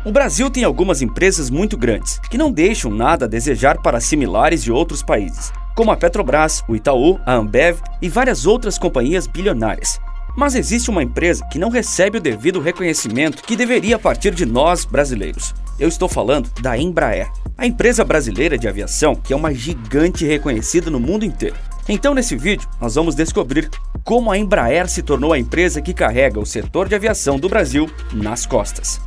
O Brasil tem algumas empresas muito grandes, que não deixam nada a desejar para similares de outros países, como a Petrobras, o Itaú, a Ambev e várias outras companhias bilionárias. Mas existe uma empresa que não recebe o devido reconhecimento que deveria partir de nós, brasileiros. Eu estou falando da Embraer, a empresa brasileira de aviação que é uma gigante reconhecida no mundo inteiro. Então, nesse vídeo, nós vamos descobrir como a Embraer se tornou a empresa que carrega o setor de aviação do Brasil nas costas.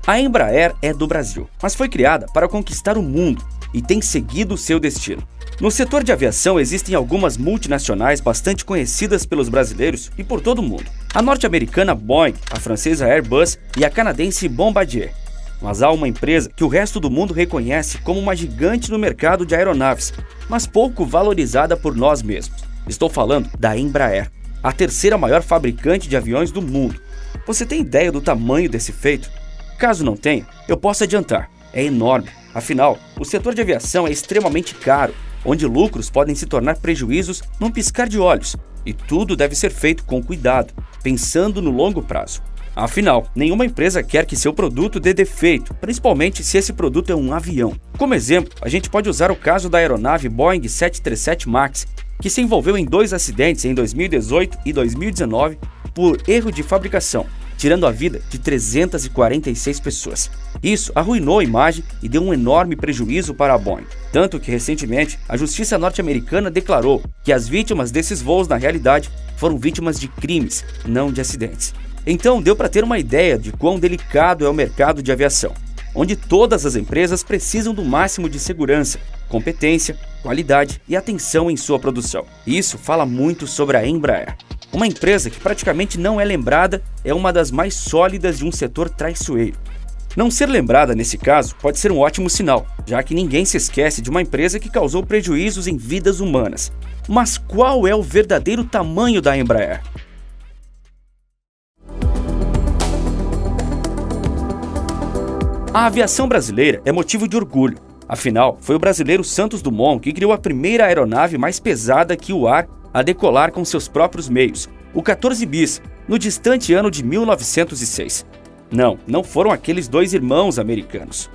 A Embraer é do Brasil, mas foi criada para conquistar o mundo e tem seguido seu destino. No setor de aviação existem algumas multinacionais bastante conhecidas pelos brasileiros e por todo o mundo. A norte-americana Boeing, a francesa Airbus e a canadense Bombardier. Mas há uma empresa que o resto do mundo reconhece como uma gigante no mercado de aeronaves, mas pouco valorizada por nós mesmos. Estou falando da Embraer, a terceira maior fabricante de aviões do mundo. Você tem ideia do tamanho desse feito? Caso não tenha, eu posso adiantar, é enorme. Afinal, o setor de aviação é extremamente caro, onde lucros podem se tornar prejuízos num piscar de olhos, e tudo deve ser feito com cuidado, pensando no longo prazo. Afinal, nenhuma empresa quer que seu produto dê defeito, principalmente se esse produto é um avião. Como exemplo, a gente pode usar o caso da aeronave Boeing 737 MAX, que se envolveu em 2 acidentes em 2018 e 2019 por erro de fabricação, tirando a vida de 346 pessoas. Isso arruinou a imagem e deu um enorme prejuízo para a Boeing. Tanto que, recentemente, a justiça norte-americana declarou que as vítimas desses voos, na realidade, foram vítimas de crimes, não de acidentes. Então, deu para ter uma ideia de quão delicado é o mercado de aviação, onde todas as empresas precisam do máximo de segurança, competência, qualidade e atenção em sua produção. Isso fala muito sobre a Embraer. Uma empresa que praticamente não é lembrada, é uma das mais sólidas de um setor traiçoeiro. Não ser lembrada nesse caso pode ser um ótimo sinal, já que ninguém se esquece de uma empresa que causou prejuízos em vidas humanas. Mas qual é o verdadeiro tamanho da Embraer? A aviação brasileira é motivo de orgulho. Afinal, foi o brasileiro Santos Dumont que criou a primeira aeronave mais pesada que o ar a decolar com seus próprios meios, o 14 bis, no distante ano de 1906. Não foram aqueles 2 irmãos americanos.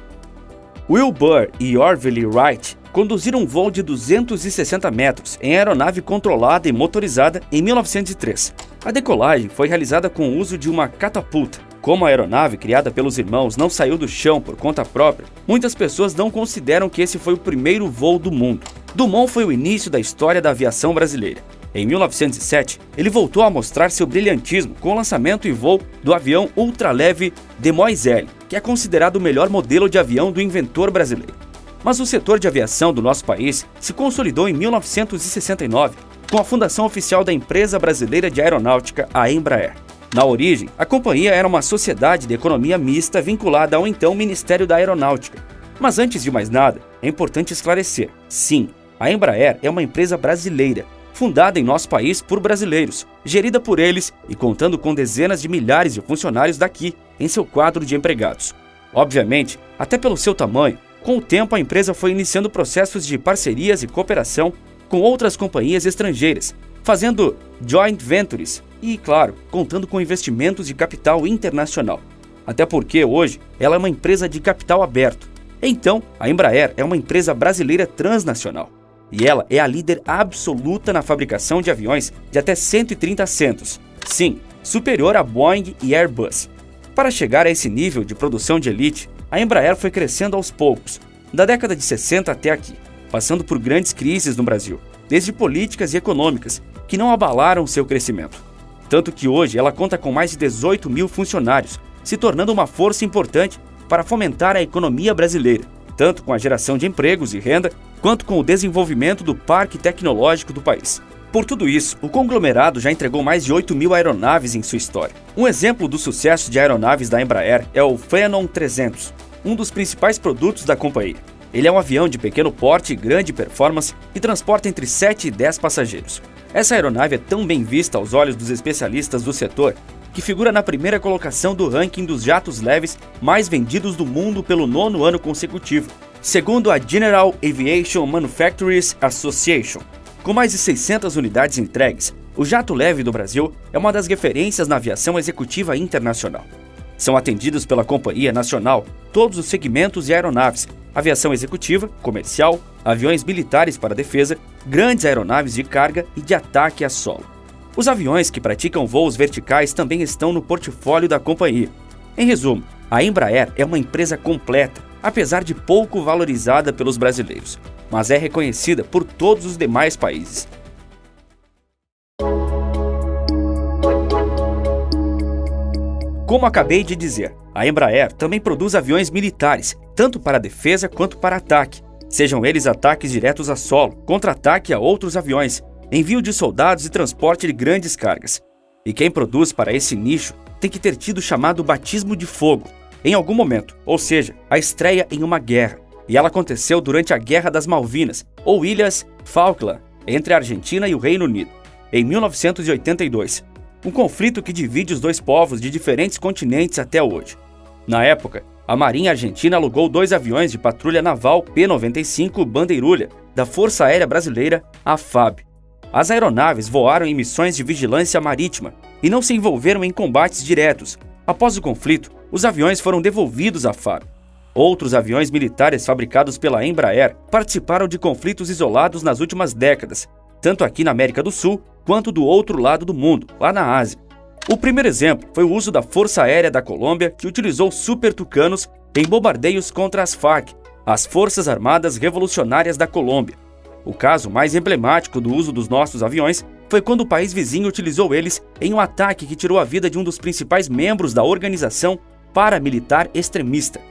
Wilbur e Orville Wright conduziram um voo de 260 metros em aeronave controlada e motorizada em 1903. A decolagem foi realizada com o uso de uma catapulta. Como a aeronave criada pelos irmãos não saiu do chão por conta própria, muitas pessoas não consideram que esse foi o primeiro voo do mundo. Dumont foi o início da história da aviação brasileira. Em 1907, ele voltou a mostrar seu brilhantismo com o lançamento e voo do avião ultraleve Demoiselle, que é considerado o melhor modelo de avião do inventor brasileiro. Mas o setor de aviação do nosso país se consolidou em 1969, com a fundação oficial da Empresa Brasileira de Aeronáutica, a Embraer. Na origem, a companhia era uma sociedade de economia mista vinculada ao então Ministério da Aeronáutica. Mas antes de mais nada, é importante esclarecer, sim, a Embraer é uma empresa brasileira, fundada em nosso país por brasileiros, gerida por eles e contando com dezenas de milhares de funcionários daqui em seu quadro de empregados. Obviamente, até pelo seu tamanho, com o tempo a empresa foi iniciando processos de parcerias e cooperação com outras companhias estrangeiras, fazendo joint ventures e, claro, contando com investimentos de capital internacional. Até porque hoje ela é uma empresa de capital aberto. Então, a Embraer é uma empresa brasileira transnacional. E ela é a líder absoluta na fabricação de aviões de até 130 assentos. Sim, superior a Boeing e Airbus. Para chegar a esse nível de produção de elite, a Embraer foi crescendo aos poucos, da década de 60 até aqui, passando por grandes crises no Brasil, desde políticas e econômicas, que não abalaram seu crescimento. Tanto que hoje ela conta com mais de 18 mil funcionários, se tornando uma força importante para fomentar a economia brasileira, tanto com a geração de empregos e renda, quanto com o desenvolvimento do parque tecnológico do país. Por tudo isso, o conglomerado já entregou mais de 8 mil aeronaves em sua história. Um exemplo do sucesso de aeronaves da Embraer é o Phenom 300, um dos principais produtos da companhia. Ele é um avião de pequeno porte e grande performance que transporta entre 7 e 10 passageiros. Essa aeronave é tão bem vista aos olhos dos especialistas do setor que figura na primeira colocação do ranking dos jatos leves mais vendidos do mundo pelo 9º ano consecutivo, segundo a General Aviation Manufacturers Association. Com mais de 600 unidades entregues, O jato leve do Brasil é uma das referências na aviação executiva internacional. São atendidos pela Companhia Nacional todos os segmentos e aeronaves, aviação executiva, comercial, aviões militares para defesa, grandes aeronaves de carga e de ataque a solo. Os aviões que praticam voos verticais também estão no portfólio da companhia. Em resumo, a Embraer é uma empresa completa, apesar de pouco valorizada pelos brasileiros, mas é reconhecida por todos os demais países. Como acabei de dizer, a Embraer também produz aviões militares, tanto para defesa quanto para ataque, sejam eles ataques diretos a solo, contra-ataque a outros aviões, envio de soldados e transporte de grandes cargas. E quem produz para esse nicho tem que ter tido o chamado batismo de fogo, em algum momento, ou seja, a estreia em uma guerra. E ela aconteceu durante a Guerra das Malvinas, ou Ilhas Falkland, entre a Argentina e o Reino Unido, em 1982. Um conflito que divide os dois povos de diferentes continentes até hoje. Na época, a Marinha Argentina alugou 2 aviões de patrulha naval P-95 Bandeirulha, da Força Aérea Brasileira, a FAB. As aeronaves voaram em missões de vigilância marítima e não se envolveram em combates diretos. Após o conflito, os aviões foram devolvidos à FAB. Outros aviões militares fabricados pela Embraer participaram de conflitos isolados nas últimas décadas, tanto aqui na América do Sul quanto do outro lado do mundo, lá na Ásia. O primeiro exemplo foi o uso da Força Aérea da Colômbia, que utilizou Super Tucanos em bombardeios contra as FARC, as Forças Armadas Revolucionárias da Colômbia. O caso mais emblemático do uso dos nossos aviões foi quando o país vizinho utilizou eles em um ataque que tirou a vida de um dos principais membros da organização paramilitar extremista.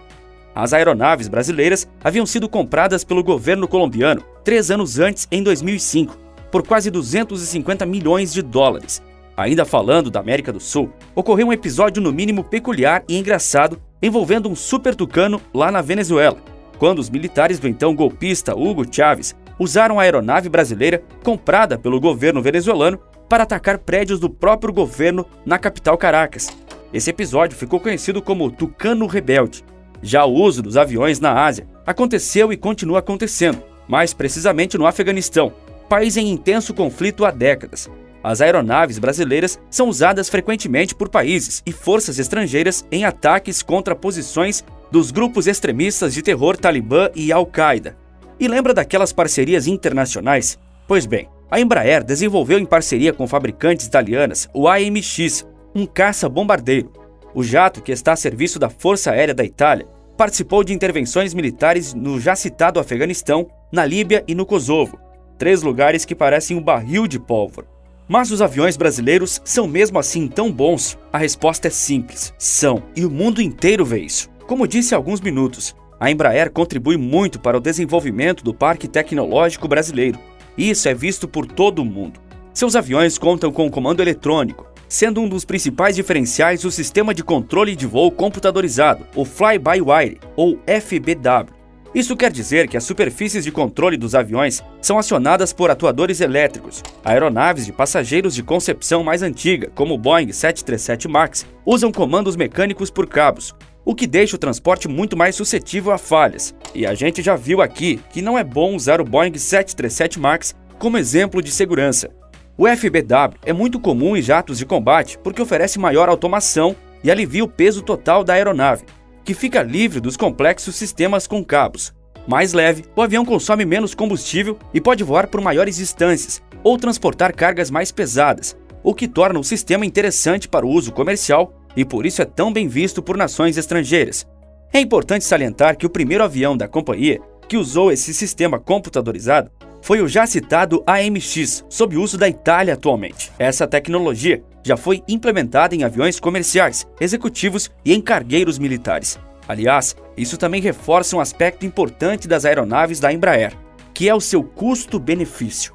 As aeronaves brasileiras haviam sido compradas pelo governo colombiano 3 anos antes, em 2005, por quase 250 milhões de dólares. Ainda falando da América do Sul, ocorreu um episódio no mínimo peculiar e engraçado envolvendo um Super Tucano lá na Venezuela, quando os militares do então golpista Hugo Chávez usaram a aeronave brasileira comprada pelo governo venezuelano para atacar prédios do próprio governo na capital Caracas. Esse episódio ficou conhecido como Tucano Rebelde. Já o uso dos aviões na Ásia aconteceu e continua acontecendo, mais precisamente no Afeganistão, país em intenso conflito há décadas. As aeronaves brasileiras são usadas frequentemente por países e forças estrangeiras em ataques contra posições dos grupos extremistas de terror Talibã e Al-Qaeda. E lembra daquelas parcerias internacionais? Pois bem, a Embraer desenvolveu em parceria com fabricantes italianas o AMX, um caça-bombardeiro. O jato, que está a serviço da Força Aérea da Itália, participou de intervenções militares no já citado Afeganistão, na Líbia e no Kosovo, 3 lugares que parecem um barril de pólvora. Mas os aviões brasileiros são mesmo assim tão bons? A resposta é simples: são, e o mundo inteiro vê isso. Como disse há alguns minutos, a Embraer contribui muito para o desenvolvimento do parque tecnológico brasileiro. Isso é visto por todo o mundo. Seus aviões contam com comando eletrônico, sendo um dos principais diferenciais o sistema de controle de voo computadorizado, o Fly-by-Wire, ou FBW. Isso quer dizer que as superfícies de controle dos aviões são acionadas por atuadores elétricos. Aeronaves de passageiros de concepção mais antiga, como o Boeing 737 MAX, usam comandos mecânicos por cabos, o que deixa o transporte muito mais suscetível a falhas. E a gente já viu aqui que não é bom usar o Boeing 737 MAX como exemplo de segurança. O FBW é muito comum em jatos de combate porque oferece maior automação e alivia o peso total da aeronave, que fica livre dos complexos sistemas com cabos. Mais leve, o avião consome menos combustível e pode voar por maiores distâncias ou transportar cargas mais pesadas, o que torna o sistema interessante para o uso comercial e por isso é tão bem visto por nações estrangeiras. É importante salientar que o primeiro avião da companhia que usou esse sistema computadorizado foi o já citado AMX, sob uso da Itália atualmente. Essa tecnologia já foi implementada em aviões comerciais, executivos e em cargueiros militares. Aliás, isso também reforça um aspecto importante das aeronaves da Embraer, que é o seu custo-benefício.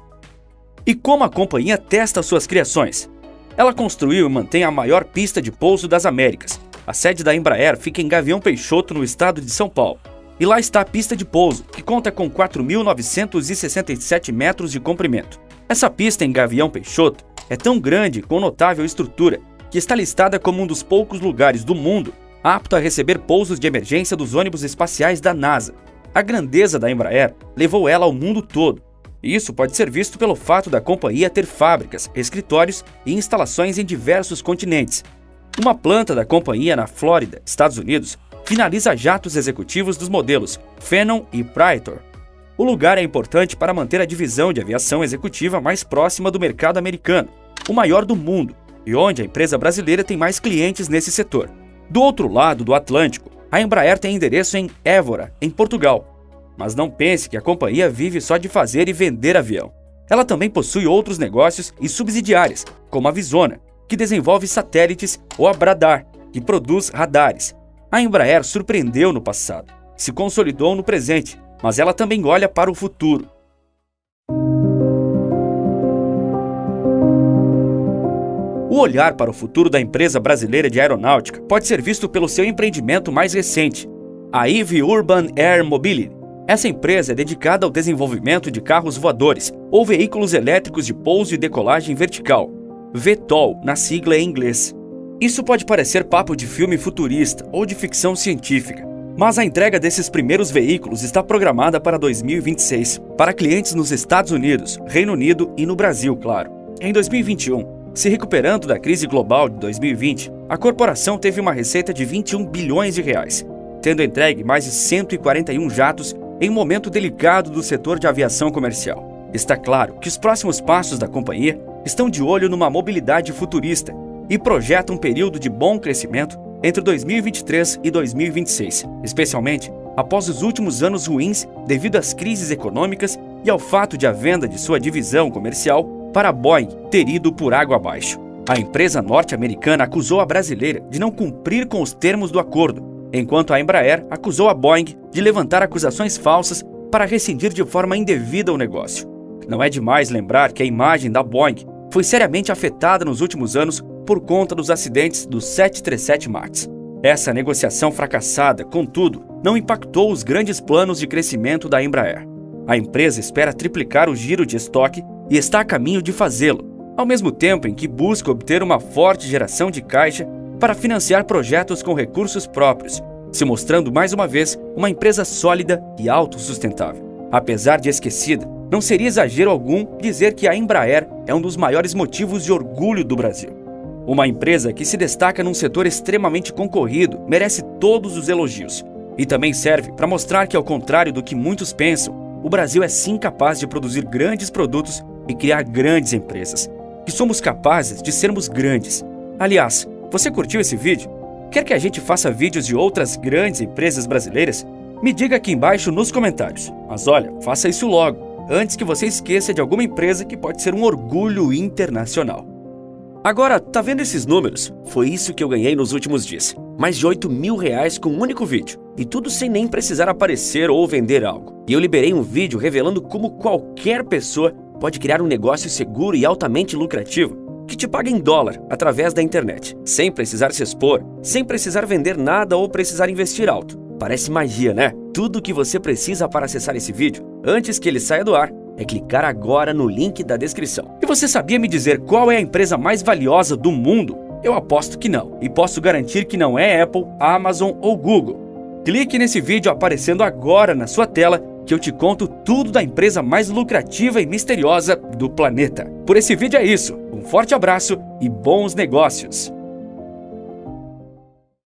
E como a companhia testa suas criações? Ela construiu e mantém a maior pista de pouso das Américas. A sede da Embraer fica em Gavião Peixoto, no estado de São Paulo. E lá está a pista de pouso, que conta com 4.967 metros de comprimento. Essa pista em Gavião Peixoto é tão grande e com notável estrutura que está listada como um dos poucos lugares do mundo apto a receber pousos de emergência dos ônibus espaciais da NASA. A grandeza da Embraer levou ela ao mundo todo. E isso pode ser visto pelo fato da companhia ter fábricas, escritórios e instalações em diversos continentes. Uma planta da companhia na Flórida, Estados Unidos, finaliza jatos executivos dos modelos Phenom e Praetor. O lugar é importante para manter a divisão de aviação executiva mais próxima do mercado americano, o maior do mundo, e onde a empresa brasileira tem mais clientes nesse setor. Do outro lado do Atlântico, a Embraer tem endereço em Évora, em Portugal. Mas não pense que a companhia vive só de fazer e vender avião. Ela também possui outros negócios e subsidiárias, como a Visona, que desenvolve satélites, ou a Bradar, que produz radares. A Embraer surpreendeu no passado, se consolidou no presente, mas ela também olha para o futuro. O olhar para o futuro da empresa brasileira de aeronáutica pode ser visto pelo seu empreendimento mais recente, a Eve Urban Air Mobility. Essa empresa é dedicada ao desenvolvimento de carros voadores ou veículos elétricos de pouso e decolagem vertical, VTOL na sigla em inglês. Isso pode parecer papo de filme futurista ou de ficção científica, mas a entrega desses primeiros veículos está programada para 2026, para clientes nos Estados Unidos, Reino Unido e no Brasil, claro. Em 2021, se recuperando da crise global de 2020, a corporação teve uma receita de 21 bilhões de reais, tendo entregue mais de 141 jatos em um momento delicado do setor de aviação comercial. Está claro que os próximos passos da companhia estão de olho numa mobilidade futurista e projetam um período de bom crescimento entre 2023 e 2026, especialmente após os últimos anos ruins devido às crises econômicas e ao fato de a venda de sua divisão comercial para a Boeing ter ido por água abaixo. A empresa norte-americana acusou a brasileira de não cumprir com os termos do acordo, enquanto a Embraer acusou a Boeing de levantar acusações falsas para rescindir de forma indevida o negócio. Não é demais lembrar que a imagem da Boeing foi seriamente afetada nos últimos anos por conta dos acidentes do 737 MAX. Essa negociação fracassada, contudo, não impactou os grandes planos de crescimento da Embraer. A empresa espera triplicar o giro de estoque e está a caminho de fazê-lo, ao mesmo tempo em que busca obter uma forte geração de caixa para financiar projetos com recursos próprios, se mostrando mais uma vez uma empresa sólida e autossustentável. Apesar de esquecida, não seria exagero algum dizer que a Embraer é um dos maiores motivos de orgulho do Brasil. Uma empresa que se destaca num setor extremamente concorrido merece todos os elogios. E também serve para mostrar que, ao contrário do que muitos pensam, o Brasil é sim capaz de produzir grandes produtos e criar grandes empresas. Que somos capazes de sermos grandes. Aliás, você curtiu esse vídeo? Quer que a gente faça vídeos de outras grandes empresas brasileiras? Me diga aqui embaixo nos comentários. Mas olha, faça isso logo, antes que você esqueça de alguma empresa que pode ser um orgulho internacional. Agora, tá vendo esses números? Foi isso que eu ganhei nos últimos dias. Mais de 8 mil reais com um único vídeo. E tudo sem nem precisar aparecer ou vender algo. E eu liberei um vídeo revelando como qualquer pessoa pode criar um negócio seguro e altamente lucrativo que te paga em dólar através da internet, sem precisar se expor, sem precisar vender nada ou precisar investir alto. Parece magia, né? Tudo o que você precisa para acessar esse vídeo, antes que ele saia do ar, é clicar agora no link da descrição. E você sabia me dizer qual é a empresa mais valiosa do mundo? Eu aposto que não, e posso garantir que não é Apple, Amazon ou Google. Clique nesse vídeo aparecendo agora na sua tela que eu te conto tudo da empresa mais lucrativa e misteriosa do planeta. Por esse vídeo é isso, um forte abraço e bons negócios!